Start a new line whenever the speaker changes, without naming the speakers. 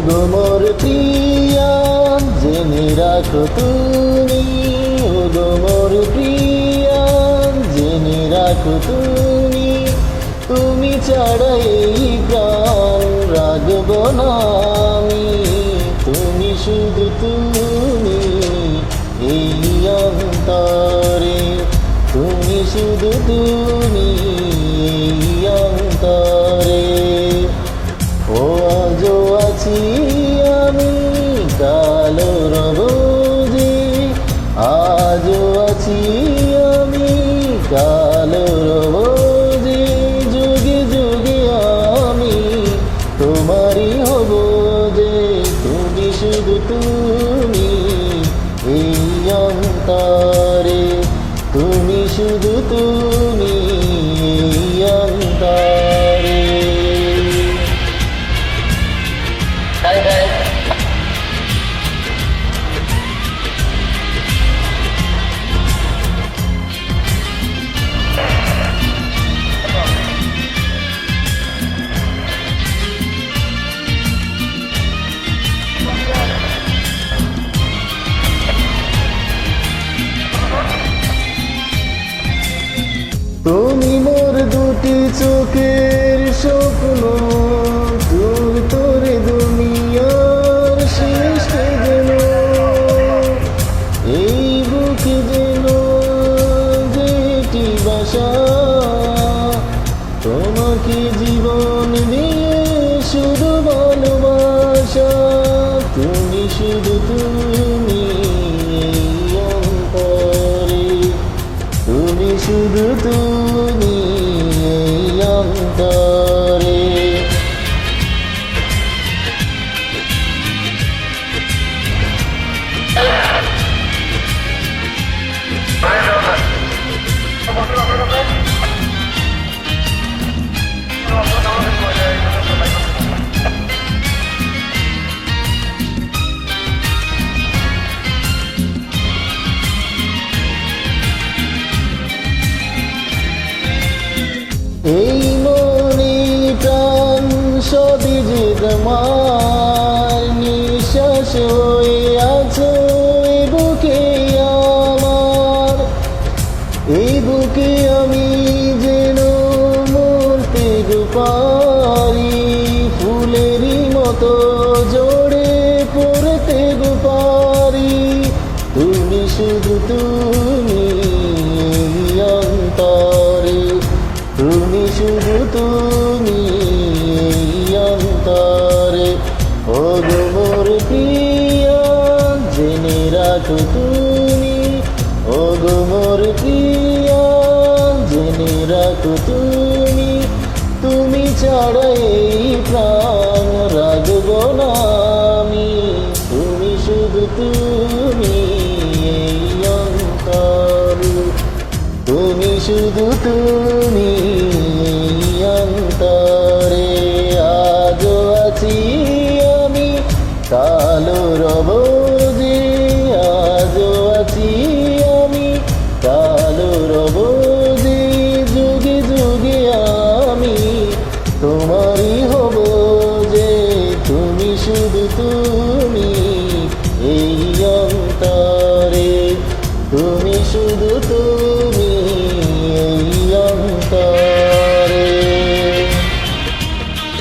গো মোর প্রিয়া জেনে রাখো তুমি, ও গো মোর প্রিয়া জেনে রাখো তুমি, তুমি ছাড়া এই প্রাণ রাখব না আমি, তুমি শুধু তুমি এই অন্তরে, তুমি শুধু তুমি এই অন্তরে। ও আজও আছি আমি কালো রব যে, আজও আছি আমি কালো রব যে, যুগে যুগে আমি তোমারই হব যে, তুমি শুধু তুমি এই অন্তরে, তুমি শুধু তুমি এই অন্তরে। তুমি মোর দুটি চোখের স্বপ্ন, দূর তোরে দুনিয়ার শেষ যেন, এই বুকে যেন যেটি বাসা, তোমাকে জীবন দিয়ে শুধু ভালোবাসা, তুমি শুধু তুমি এই অন্তরে, তুমি শুধু তুমি এই অন্তরে। এই মনে প্রাণ সবই যে তোমার, নিঃশ্বাস হয়ে আছো এই বুকে আমার, এই বুকে আমি যেন মরতে পারি, ফুলেরই মতো জড়ে পড়তে পারি, তুমি শুধু তুমি এই অন্তরে, তুমি শুধু তুমি এই অন্তরে। ও গো মোর প্রিয়া জেনে রাখো তুমি, ও গো মোর প্রিয়া জেনে রাখো তুমি, তুমি ছাড়া এই প্রাণ রাখব না আমি, তুমি শুধু তুমি এই অন্তরে, তুমি শুধু তুমি এই অন্তরে। আজও আছি আমি কালো রব যে, আজও আছি আমি কালো রব যে, যুগে যুগে আমি তোমারই হব যে, তুমি শুধু তুমি এই অন্তরে, তুমি শুধু তুমি এই অন্তরে।